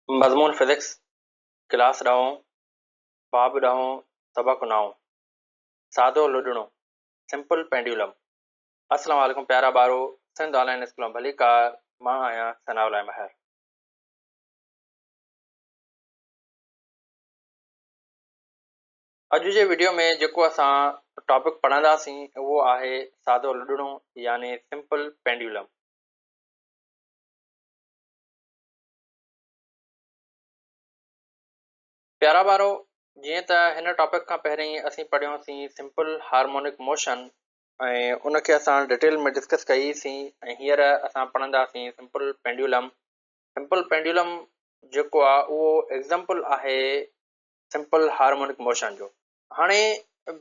मज़मून physics class ॾहों बाब ॾहों सबक नओं सादो लुॾणो सिंपल पेंडुलम। अस्सलाम वालेकुम प्यारा ॿारो, सिंध ऑनलाइन स्कूल भली कार मां आहियां सनाउल्लाह महर। अॼु जे वीडियो में जेको असां टॉपिक पढ़ंदासीं उहो आहे सादो लुॾणो यानी सिंपल पेंडुलम। प्यारा ॿारो, जीअं त हिन टॉपिक खां पहिरीं असीं पढ़ियोसीं सिंपल हार्मोनिक मोशन ऐं उनखे असां डिटेल में डिस्कस कईसीं ऐं हींअर असां पढ़ंदासीं सिंपल पेंडुलम। सिंपल पेंडुलम जेको आहे उहो एग्ज़ाम्पल आहे सिंपल हार्मोनिक मोशन जो। हाणे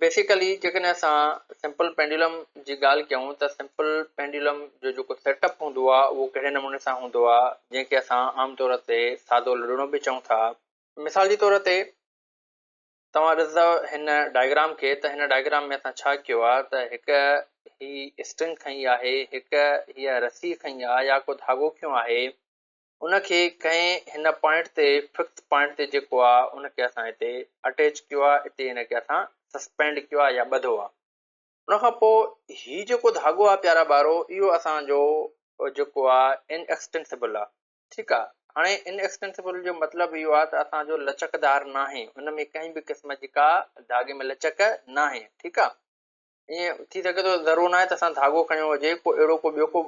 बेसिकली जेकॾहिं असां सिंपल पेंडुलम जी ॻाल्हि कयूं त सिंपल पेंडुलम जो जेको सेटअप हूंदो आहे उहो कहिड़े नमूने सां हूंदो आहे, जंहिंखे असां आमतौर ते सादो लुॾणो बि चऊं था। मिसाल जे तौर ते तव्हां ॾिसंदव हिन डायग्राम खे, त हिन डायग्राम में असां छा कयो आहे त हिकु ही स्ट्रिंग खई आहे, हिकु हीअ रस्सी खई आहे या को धाॻो खयो आहे, उनखे कंहिं हिन पॉइंट ते फिक्स पॉइंट ते जेको आहे उनखे असां हिते अटैच कयो आहे, हिते हिनखे असां सस्पेंड कयो आहे या ॿधो आहे। उनखां पोइ हीउ जेको धाॻो आहे प्यारा ॿारो, इहो असांजो जेको आहे इनएक्सटेंसिबल आहे। ठीकु आहे। हाणे इनएक्सटेंसिबल जो मतिलबु इहो आहे त असांजो लचकदार न आहे, हुन में कंहिं बि क़िस्म जी का धागे में लचक न आहे। ठीकु आहे। ईअं थी सघे थो ज़रूरु न आहे त असां धाॻो खणियो हुजे, को अहिड़ो को ॿियो को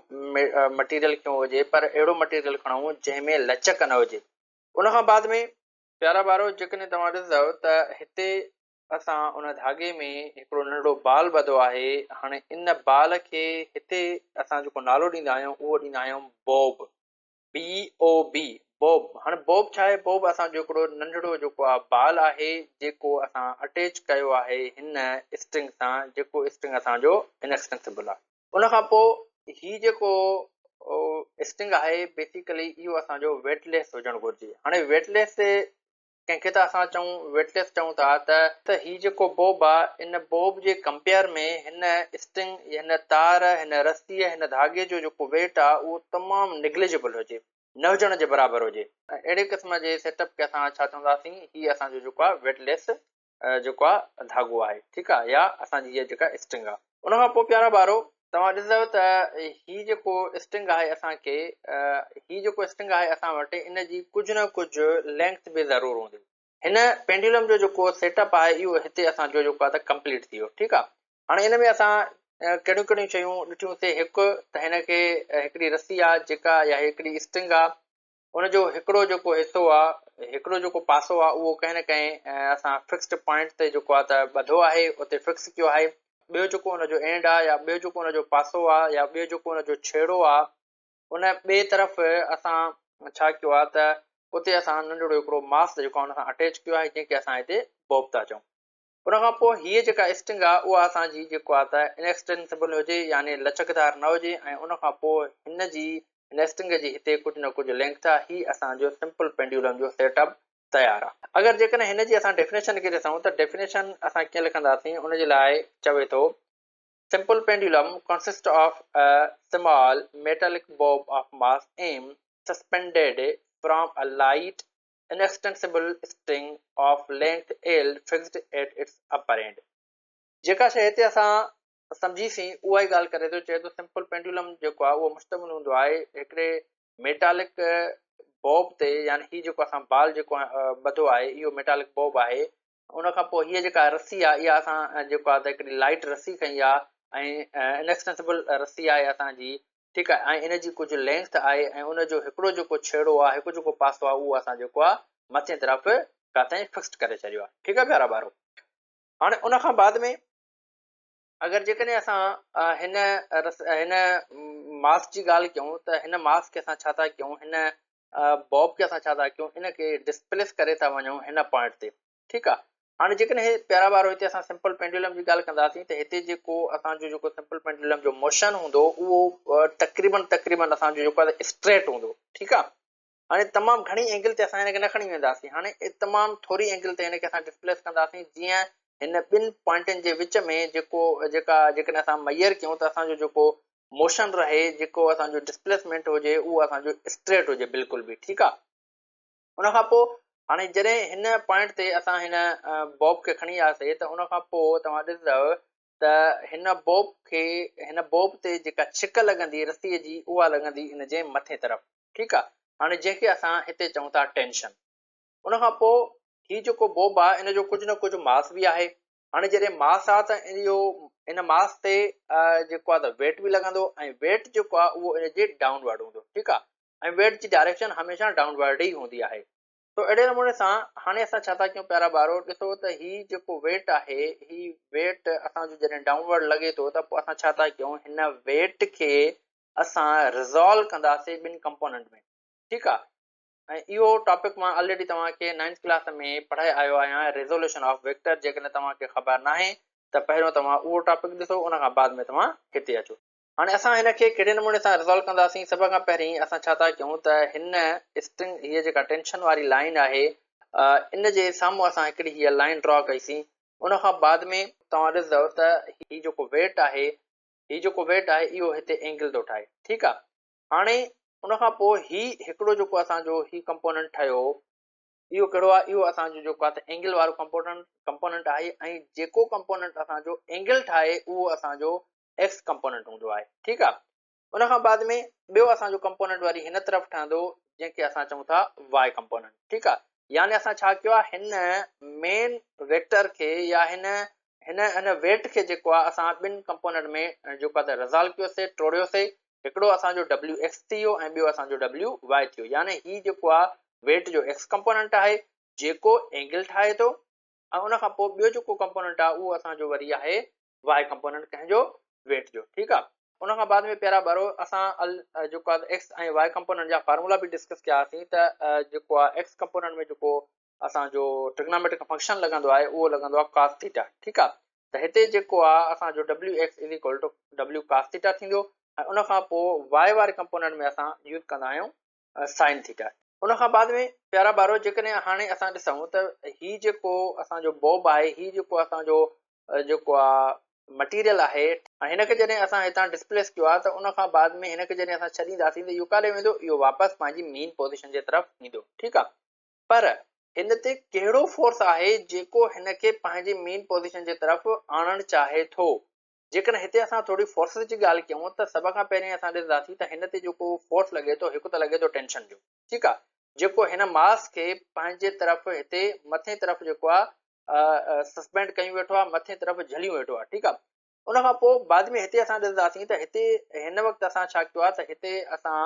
मटीरियल खयो हुजे, पर अहिड़ो मटीरियल खणूं जंहिंमें लचक न हुजे। उनखां बाद में प्यारा ॿारो, जेकॾहिं तव्हां ॾिसंदव त हिते असां उन धागे में हिकिड़ो नंढड़ो बाल ॿधो आहे। हाणे इन बाल खे हिते असां जेको नालो ॾींदा आहियूं उहो ॾींदा आहियूं बॉब, BOB, बॉब। हाणे बॉब छा आहे? बॉब असांजो हिकिड़ो नंढड़ो जेको आहे बाल आहे, जेको असां अटैच कयो आहे हिन स्ट्रिंग सां, जेको स्ट्रिंग असांजो इनएक्सटेंसिबल आहे। उनखां पोइ ही जेको स्ट्रिंग आहे बेसिकली इहो असांजो वेटलेस हुजणु घुरिजे। हाणे वेटलेस कंहिंखे त असां चऊं वेटलेस चऊं था त ही जेको बॉब आहे, इन बॉब जे कंपेयर में हिन स्ट्रिंग, हिन तार, हिन रस्सीअ, हिन धागे जो जेको वेट आहे उहो तमामु निग्लिजिबल हुजे, न हुजण जे बराबरि हुजे। अहिड़े क़िस्म जे सेटअप खे असां छा चवंदासीं, हीअ असांजो जेको आहे वेटलेस जेको आहे धाॻो आहे। ठीकु आहे, या असांजी हीअ जेका स्ट्रिंग आहे। उनखां पोइ प्यारा ॿारो, तव्हां ॾिसंदव त ही जेको स्ट्रिंग आहे असांखे, ही जेको स्ट्रिंग आहे असां वटि, इन जी कुझु न कुझु लेंथ बि ज़रूरु हूंदी। हिन पेंडुलम जो जेको सेटअप आहे इहो हिते असांजो जेको आहे त कंप्लीट थी वियो। ठीकु आहे। हाणे इन में असां कहिड़ियूं कहिड़ियूं शयूं ॾिठियूंसीं। हिकु त हिनखे हिकिड़ी रस्सी आहे जेका, या हिकिड़ी स्ट्रिंग आहे, उनजो हिकिड़ो जेको हिसो आहे, हिकिड़ो जेको पासो आहे, उहो कंहिं न कंहिं असां फिक्स्ड पॉइंट ते जेको आहे त ॿधो आहे, उते फिक्स कयो आहे। ॿियो जेको हुनजो एंड आहे, या ॿियो जेको हुनजो पासो आहे, या ॿियो जेको हुनजो छेड़ो आहे, उन ॿिए तरफ़ असां छा कयो आहे त उते असां नंढड़ो हिकिड़ो मास जेको आहे हुन सां अटैच कयो आहे, जंहिंखे असां हिते बॉब था चऊं। उनखां पोइ हीअ जेका स्ट्रिंग आहे उहा असांजी जेको आहे त इनएक्सटेंसिबल हुजे, यानी लचकदार न हुजे, ऐं उनखां पोइ हिन जी हिन स्ट्रिंग जी हिते कुझु न कुझु लेंथ आहे। ही असांजो सिंपल पेंडुलम जो सेटअप तयारु आहे। अगरि जेकॾहिं हिन जी असां डेफिनेशन खे ॾिसूं त डेफिनेशन असां कीअं लिखंदासीं, उनजे लाइ चवे थो simple pendulum consists of a small metallic bob of mass m suspended from a light inextensible string of length L fixed at its upper end। जेका शइ हिते असां सम्झीसीं उहा ई ॻाल्हि करे थो। चए थो सिंपल पेंडुलम जेको आहे उहो मुश्तमिल हूंदो आहे हिकिड़े मेटालिक बॉब ते, यानी ही जेको असां बाल जेको ॿधो आहे इहो मेटालिक बॉब आहे। उनखां पोइ हीअ जेका रस्सी आहे इहा असां जेको आहे त हिकिड़ी लाइट रस्सी खई आहे, ऐं इनएक्सटेंसिबल रस्सी आहे असांजी। ठीकु आहे। ऐं इन जी कुझु लेंथ आहे, ऐं उनजो हिकिड़ो जेको छेड़ो आहे, हिकु जेको पासो आहे, उहो असां जेको आहे मथे तरफ़ किथे फिक्स करे छॾियो आहे। ठीकु आहे प्यारा ॿारो। हाणे उनखां बाद में अगरि जेकॾहिं असां हिन मास जी ॻाल्हि कयूं त हिन मास खे असां छा था कयूं, हिन बॉब खे असां छा था कयूं, हिनखे डिस्प्लेस करे था वञूं हिन पॉइंट ते। ठीकु आहे। हाणे जेकॾहिं हे प्यारा ॿारो हिते असां सिंपल पेंडुलम जी ॻाल्हि कंदासीं त हिते जेको असांजो जेको सिंपल पेंडुलम जो मोशन हूंदो उहो तक़रीबन असांजो जेको आहे स्ट्रेट हूंदो। ठीकु आहे। हाणे तमामु घणी एंगल ते असां हिनखे न खणी वेंदासीं। हाणे तमामु थोरी एंगल ते हिनखे असां डिस्प्लेस कंदासीं, जीअं हिन ॿिनि पॉइंटनि जे विच में जेकॾहिं असां मैयर कयूं त असांजो जेको मोशन रहे, जेको असांजो डिस्प्लेसमेंट हुजे, उहो असांजो स्ट्रेट हुजे बिल्कुलु बि। ठीकु आहे। उन खां पोइ हाणे जॾहिं हिन पॉइंट ते असां हिन बॉब खे खणी वियासीं त उन खां पोइ तव्हां ॾिसंदव त हिन बॉब ते जेका छिक लॻंदी रस्सीअ जी उहा लॻंदी हिन जे मथे तरफ़। ठीकु आहे। हाणे जंहिंखे असां हिते चऊं था टेंशन। उन खां पोइ हीउ जेको बॉब आहे इन जो कुझु न कुझु मास बि आहे। हाणे जॾहिं मास आहे त इन मास ते जेको आहे त वेट बि लॻंदो ऐं वेट जेको आहे उहो इन जे डाउनवर्ड हूंदो। ठीकु आहे। ऐं वेट जी डायरेक्शन हमेशह डाउनवर्ड ई हूंदी आहे। तो अहिड़े नमूने सां हाणे असां छा था कयूं प्यारा ॿारो, ॾिसो त हीउ जेको वेट आहे ही वेट असांजो जॾहिं डाउनवर्ड लॻे थो त पोइ असां छा था कयूं, हिन वेट खे असां रिज़ॉल्व कंदासीं ॿिनि कंपोनेंट में। ठीकु आहे। ऐं इहो टॉपिक मां ऑलरेडी तव्हांखे 9th क्लास में पढ़ाए आयो आहियां, रिज़ोल्यूशन ऑफ वेक्टर। जेकॾहिं तव्हांखे ख़बर नाहे त पहिरियों तव्हां उहो टॉपिक ॾिसो, उन खां बाद में तव्हां हिते अचो। हाणे असां हिन खे कहिड़े नमूने सां रिज़ॉल्व कंदासीं। सभ खां पहिरीं असां छा था कयूं त हिन स्ट्रिंग, हीअ जेका टेंशन वारी लाइन आहे, इन जे साम्हूं असां हिकिड़ी हीअ लाइन ड्रॉ कईसीं। उन खां बाद में तव्हां ॾिसंदव त हीउ जेको वेट आहे इहो हिते एंगल थो ठाहे। ठीकु आहे। हाणे उन खां पोइ हिकिड़ो जेको असांजो कंपोनेंट ठहियो, इहो कहिड़ो आहे, इहो असांजो जेको आहे त एंगल वारो कंपोनेंट आहे। ऐं जेको कंपोनेंट असांजो एंगल ठाहे उहो असांजो एक्स कंपोनेंट हूंदो आहे। ठीकु आहे। उन खां बाद में ॿियो असांजो कंपोनेंट वरी हिन तरफ़ ठहंदो, जंहिंखे असां चऊं था वाई कंपोनेंट। ठीकु आहे। यानी असां छा कयो आहे, हिन मेन वेक्टर खे या हिन वेट खे जेको आहे असां ॿिनि कंपोनेंट में जेको आहे त रिज़ॉल्व कयोसीं, टोड़ियोसीं। हिकिड़ो असांजो डब्ल्यू एक्स थी वियो ऐं ॿियो असांजो डब्ल्यू वाई थी वियो। यानी हीउ जेको आहे वेट जो एक्स कंपोनेंट आहे जेको एंगल ठाहे थो, ऐं उन खां पोइ ॿियो जेको कंपोनेंट आहे उहो असांजो वरी आहे वाई कंपोनेंट, कंहिंजो वेट जो। ठीकु आहे। उन खां बाद में प्यारा ॿारो असां जेको आहे एक्स ऐं वाई कंपोनेंट जा फार्मूला बि डिस्कस कयासीं। त जेको आहे एक्स कंपोनेंट में जेको असांजो ट्रिग्नोमेट्रिक फंक्शन लॻंदो आहे उहो लॻंदो आहे cos थीटा। ठीकु आहे। त हिते जेको आहे असांजो W X is equal to W cos theta थींदो। ऐं उन खां पोइ वाई वारे कंपोनेंट में असां यूज़ कंदा आहियूं साइन थीटा। उन खां बाद में प्यारा ॿारो जेकॾहिं हाणे असां ॾिसूं त हीउ जेको असांजो बॉब आहे, हीउ जेको असांजो जेको आहे मटीरियल आहे, ऐं हिनखे जॾहिं असां हितां डिस्प्लेस कयो आहे त उन खां बाद में हिनखे जॾहिं असां छॾींदासीं त इहो काॾे वेंदो, इहो वापसि पंहिंजी मेन पोज़ीशन जे तरफ़ ईंदो। ठीकु आहे। पर हिन ते कहिड़ो फोर्स आहे जेको हिनखे पंहिंजी मेन पोज़ीशन जे तरफ़ आणणु चाहे थो। जेकॾहिं हिते असां थोरी फोर्सिस जी ॻाल्हि कयूं त सभ खां पहिरीं असां ॾिसंदासीं त हिन ते जेको फोर्स लॻे थो, हिकु त लॻे थो टेंशन जो। ठीकु आहे। जेको हिन मास खे पंहिंजे तरफ़ हिते मथे तरफ़ जेको आहे सस्पेंड कयूं वेठो आहे, मथे तरफ़ झलियूं वेठो आहे। ठीकु आहे। उन खां पोइ बाद में हिते असां ॾिसंदासीं त हिते हिन वक़्तु असां छा कयो आहे त हिते असां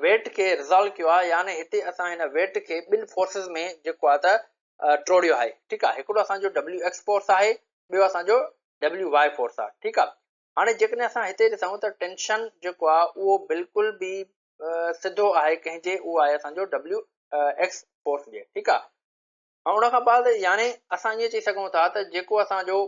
वेट खे रिज़ॉल्व कयो आहे। यानी हिते असां हिन वेट खे ॿिनि फोर्सिस में जेको आहे त टोड़ियो आहे। ठीकु आहे। हिकिड़ो असांजो डब्ल्यू एक्स फोर्स आहे, ॿियो असांजो डब्ल्यू वाई फोर्स आहे। ठीकु आहे। हाणे जेकॾहिं असां हिते ॾिसूं त टेंशन जेको आहे उहो बिल्कुलु बि सिधो आहे कंहिंजे, उहो आहे असांजो डब्ल्यू एक्स फोर्स जे। ठीकु आहे। ऐं उन खां बाद यानी असां ईअं चई सघूं था त जेको असांजो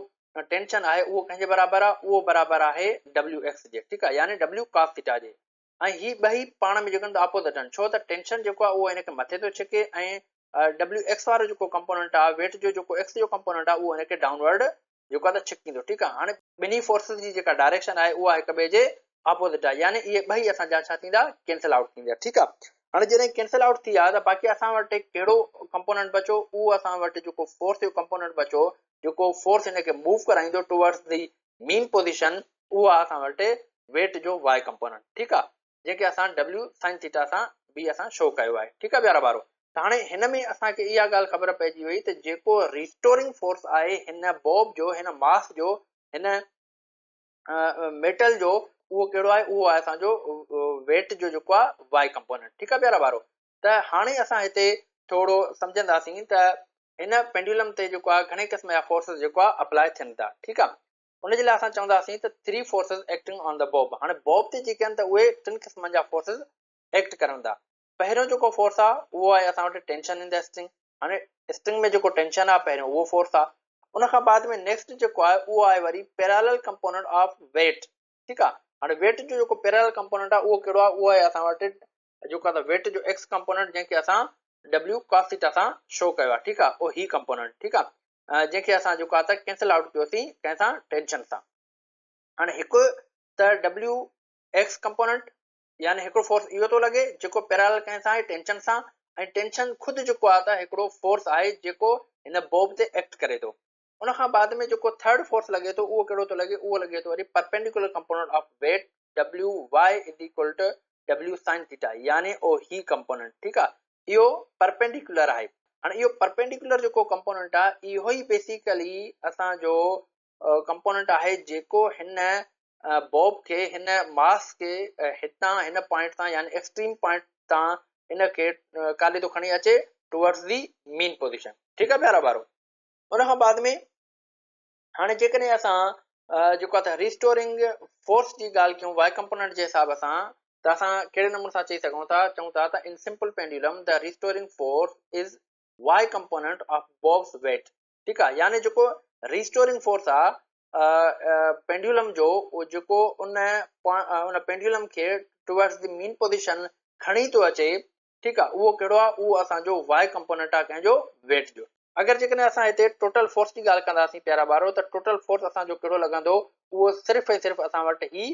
टेंशन आहे उहो कंहिंजे बराबरि आहे, उहो बराबरि आहे डब्ल्यू एक्स जे। ठीकु आहे। यानी डब्ल्यू cos थीटा जे। ऐं हीअ ॿई पाण में जेको अपोज़िट आहिनि, छो त टेंशन जेको आहे उहो हिनखे मथे थो छिके ऐं डब्ल्यू एक्स वारो जेको कंपोनेंट आहे, वेट जो जेको एक्स जो कंपोनेंट आहे, उहो हिनखे डाउनवर्ड जेको आहे त छिकींदो। ठीकु आहे। हाणे ॿिन्ही फोर्सिस जी जेका डायरेक्शन आहे उहा हिक ॿिए जे अपोज़िट आहे। यानी इहे ॿई असांजा छा थींदा, कैंसिल आउट थींदा। ठीकु आहे। हाणे जॾहिं कैंसिल आउट थी विया त बाक़ी असां वटि कहिड़ो कंपोनेंट बचो, उहो असां वटि जेको फोर्स जो कंपोनेंट बचो, जेको फोर्स हिनखे मूव कराईंदो टुवर्ड्स दी मेन पोज़ीशन, उहो आहे असां वटि वेट जो वाई कंपोनेंट। ठीकु आहे। जेके असां डब्ल्यू साइन थीटा सां बि असां शो कयो आहे। ठीकु आहे प्यारा ॿारो। त हाणे हिन में असांखे इहा ॻाल्हि ख़बर पइजी वई त जेको रिस्टोरिंग फोर्स आहे हिन बॉब जो, हिन मास जो, हिन मेटल जो, उहो कहिड़ो आहे, उहो आहे असांजो वेट जो जेको आहे वाई कंपोनेंट। ठीकु आहे प्यारा ॿारो। त हाणे असां हिते थोरो सम्झंदासीं त हिन पेंडुलम ते जेको आहे घणे क़िस्म जा फोर्सिस जेको आहे अप्लाई थियनि था। ठीकु आहे। उनजे लाइ असां चवंदासीं त 3 forces acting on the Bob. हाणे बॉब ते जेके आहिनि त उहे 3 क़िस्मनि जा फोर्सिस एक्ट करनि था। पहिरियों जेको फोर्स आहे उहो आहे असां वटि टेंशन इन द स्ट्रिंग। हाणे स्ट्रिंग में जेको टेंशन आहे पहिरियों उहो फोर्स आहे। उन खां बाद में नेक्स्ट जेको आहे उहो आहे वरी पैरेलल कंपोनेंट ऑफ वेट। ठीकु आहे। हाणे वेट जो जेको पैरेलल कंपोनेंट आहे उहो कहिड़ो आहे, उहो आहे असां वटि जेको आहे वेट जो एक्स कंपोनेंट, जंहिंखे असां डब्ल्यू cos थीटा सां शो कयो आहे। ठीकु आहे। उहो ही कंपोनेंट। ठीकु आहे। जंहिंखे असां जेको आहे त कैंसिल आउट कयोसीं कंहिंसां, टेंशन सां। हाणे हिकु त डब्ल्यू एक्स कंपोनेंट, यानी हिकिड़ो फोर्स इहो थो लॻे जेको पैरेलल कंहिंसां आहे, टेंशन सां। ऐं टेंशन ख़ुदि जेको आहे त हिकिड़ो फोर्स आहे जेको हिन बॉब ते एक्ट करे थो। उन खां बाद में जेको थर्ड फोर्स लॻे थो उहो कहिड़ो थो लॻे, उहो लॻे थो वरी perpendicular component of weight W Y is equal to W sine theta, यानी ओ ही कंपोनेंट। ठीकु आहे, इहो परपेंडिकुलर आहे। हाणे इहो परपेंडिकुलर जेको कंपोनेंट आहे इहो ई बेसिकली असांजो कंपोनेंट आहे जेको हिन बॉब खे, हिन मास खे हितां हिन पॉइंट तां यानी एक्सट्रीम पॉइंट तां हिन खे काॾे थो खणी अचे, टुवर्ड्स दी मीन पोजीशन। ठीकु आहे प्यारा ॿारो। उन खां बाद में हाणे जेकॾहिं असां जेको आहे रिस्टोरिंग फोर्स जी ॻाल्हि कयूं वाई कंपोनेंट जे हिसाब सां, त असां कहिड़े नमूने सां चई सघूं था, चऊं था त in simple pendulum the restoring force is Y component of bob's weight. ठीकु आहे, यानी जेको रिस्टोरिंग फोर्स आहे पेंडुलम जो, जेको उन पेंडुलम खे टुवर्ड्स द मीन पोजीशन खणी थो अचे, ठीकु आहे, उहो कहिड़ो आहे, उहो असांजो वाई कंपोनेंट आहे कंहिंजो वेट जो। अगरि जेकॾहिं असां हिते टोटल फोर्स जी ॻाल्हि कंदासीं प्यारा ॿारो, त टोटल फोर्स असांजो कहिड़ो लॻंदो, उहो सिर्फ़ु ऐं सिर्फ़ु असां वटि ई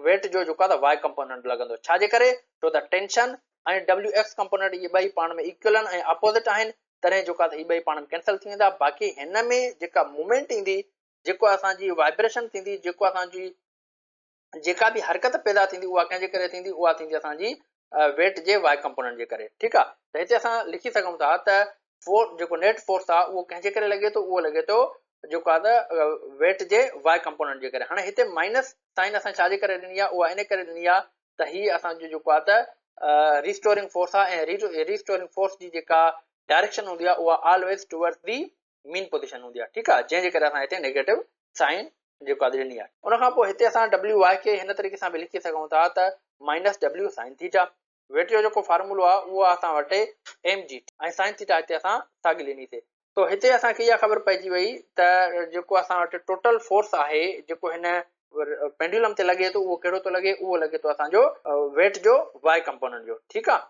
वेट जो जेको आहे त वाई कंपोनेंट लॻंदो। छाजे करे, छो त टेंशन ऐं डब्ल्यू एक्स कंपोनेंट इहे ॿई पाण में इक्वल आहिनि ऐं अपोज़िट आहिनि, तॾहिं जेको आहे त इहे ॿई पाण में कैंसिल थी वेंदा। बाक़ी हिन में जेका मूवमेंट ईंदी, जेको असांजी वाइब्रेशन थींदी, जेको असांजी जेका बि हरकत पैदा थींदी, उहा कंहिंजे करे थींदी, उहा थींदी असांजी वेट जे वाई कंपोनेंट जे करे। ठीकु आहे, त हिते असां लिखी सघूं था त फोर्स जेको नेट फोर्स आहे उहो कंहिंजे करे लॻे थो, उहो लॻे थो जेको आहे त वेट जे वाई कंपोनेंट जे करे। हाणे हिते माइनस साइन असां छाजे करे ॾिनी आहे, उहा इन करे ॾिनी आहे त हीअ असांजो जेको आहे त रिस्टोरिंग फोर्स आहे ऐं रिस्टोरिंग फोर्स जी जेका डायरेक्शन हूंदी आहे उहा always towards the mean position हूंदी आहे। ठीकु आहे, जंहिंजे करे असां हिते नेगेटिव साइन जेको आहे ॾिनी आहे। उन खां पोइ हिते असां डब्ल्यू वाई खे हिन तरीक़े सां बि लिखी सघूं था त minus W sine theta. Weight जो जेको फार्मूलो आहे उहो असां वटि एम जी ऐं साइन थीटा हिते असां साॻी ॾिनीसीं। तो हिते असांखे इहा ख़बर पइजी वई त जेको असां वटि टोटल फोर्स आहे जेको हिन पेंडुलम ते लॻे थो, उहो कहिड़ो थो लॻे, उहो लॻे थो असांजो वेट जो वाई कंपोनेंट जो। ठीकु आहे,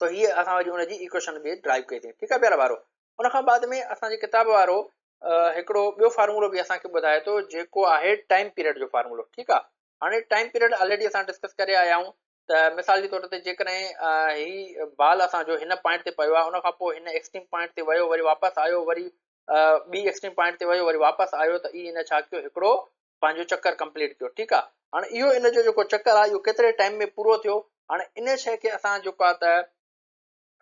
त हीअ असां वरी हुनजी इक्वेशन बि ड्राइव कई अथई। ठीकु आहे प्यारा ॿारो। उन खां बाद में असांजे किताब वारो हिकिड़ो ॿियो फार्मूलो बि असांखे ॿुधाए थो जेको आहे टाइम पीरियड जो फार्मूलो। ठीकु आहे, हाणे टाइम पीरियड ऑलरेडी असां डिस्कस करे आया आहियूं। त मिसाल जे तौर ते जेकॾहिं ही बाल असांजो हिन पॉइंट ते पियो आहे, उन खां पोइ हिन एक्सट्रीम पॉइंट ते वियो, वरी वापसि आयो, वरी ॿी एक्सट्रीम पॉइंट ते वियो, वरी वापसि आयो, त ई हिन छा कयो, हिकिड़ो पंहिंजो चक्कर कंप्लीट कयो। ठीकु आहे, हाणे इहो इन जो जेको चक्कर आहे इहो केतिरे टाइम में पूरो थियो। हाणे इन शइ खे असां जेको आहे त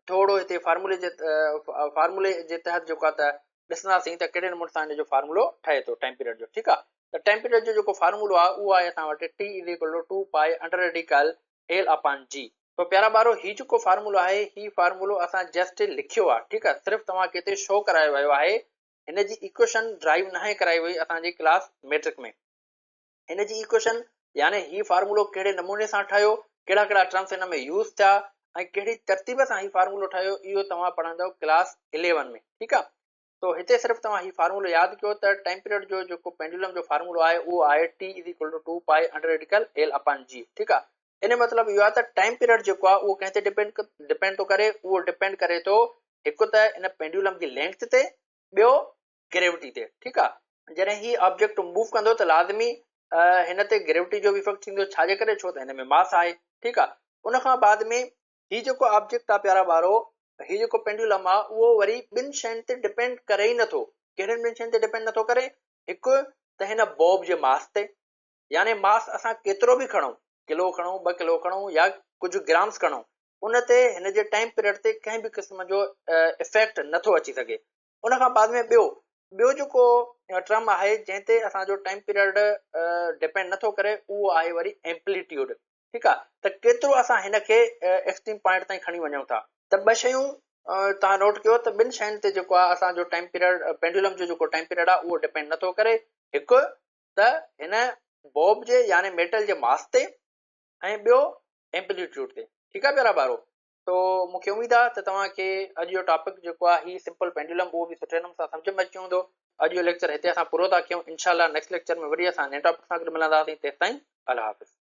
थोरो हिते फार्मूले जे तहत जेको आहे त ॾिसंदासीं त कहिड़े नमूने सां हिन जो फार्मूलो ठहे थो टाइम पीरियड जो। ठीकु आहे, त टाइम पीरियड जो जेको फार्मूलो आहे उहो आहे असां वटि T is equal to 2 pi under radical L upon G. तो प्यारा ॿारो, ही जेको फार्मूलो आहे ही फार्मूलो असां जस्ट लिखियो आहे। ठीकु आहे, सिर्फ़ु तव्हांखे हिते शो करायो वियो आहे, हिन जी इक्वेशन ड्राइव नाहे कराई वई असांजी क्लास मैट्रिक में। हिन जी इक्वेशन यानी ही फार्मूलो कहिड़े नमूने सां ठहियो, कहिड़ा कहिड़ा टर्म्स हिन में यूज़ थिया ऐं कहिड़ी तरतीब सां ही फार्मूलो ठहियो, इहो तव्हां पढ़ंदव क्लास 11 में। ठीकु आहे, तो हिते सिर्फ़ु तव्हां ही फार्मूलो यादि कयो त टाइम पीरियड जो जेको पेंडुलम जो फार्मूलो आहे उहो आहे T is equal to 2 pi under radical L upon G. ठीकु आहे, इन मतिलबु इहो आहे त टाइम पीरियड जेको आहे उहो कंहिं ते डिपेंड थो करे, उहो डिपेंड करे थो हिकु त इन पेंडुलम जी लेंथ ते, ॿियो ग्रेविटी ते। ठीकु आहे, जॾहिं ही ऑब्जेक्ट मूव कंदो त लाज़मी हिन ते ग्रेविटी जो बि इफेक्ट थींदो। छाजे करे, छो त हिन में मास आहे। ठीकु आहे, उन खां बाद में ही जेको ऑब्जेक्ट आहे प्यारा ॿारो, ही जेको पेंडुलम आहे उहो वरी ॿिनि शयुनि ते डिपेंड करे ई नथो। कहिड़ियुनि ॿिनि शयुनि ते डिपेंड नथो करे, हिकु त हिन बॉब जे मास ते, यानी मास असां केतिरो बि खणूं, किलो खणूं, 2 किलो खणूं या कुझु ग्राम्स खणूं, उन ते हिन जे टाइम पीरियड ते कंहिं बि क़िस्म जो इफेक्ट नथो अची सघे। उन खां बाद में ॿियो जेको टर्म आहे जंहिं ते असांजो टाइम पीरियड डिपेंड नथो करे, उहो आहे वरी एम्पलीट्यूड। ठीकु आहे, त केतिरो असां हिन खे एक्सट्रीम पॉइंट ताईं खणी वञूं था। त ॿ शयूं तव्हां नोट कयो त ॿिनि शयुनि ते जेको आहे असांजो टाइम पीरियड पेंडुलम जो जेको टाइम पीरियड आहे उहो डिपेंड नथो करे। हिकु त हिन बॉब जे यानी मेटल जे मास ते, ऐं ॿियो एम्पलीट्यूड ते। ठीकु आहे प्यारा ॿारो, तो मूंखे उमेद आहे त तव्हांखे अॼु जो टॉपिक जेको आहे ही सिंपल पेंडुलम उहो बि सुठे नमूने सां सम्झ में अची वेंदो। अॼु जो लेक्चर हिते असां पूरो था कयूं। इंशाल्लाह नेक्स्ट लेक्चर में वरी असां नए टॉपिक सां गॾु मिलंदासीं। तेसिताईं अल्लाह हाफ़िज़।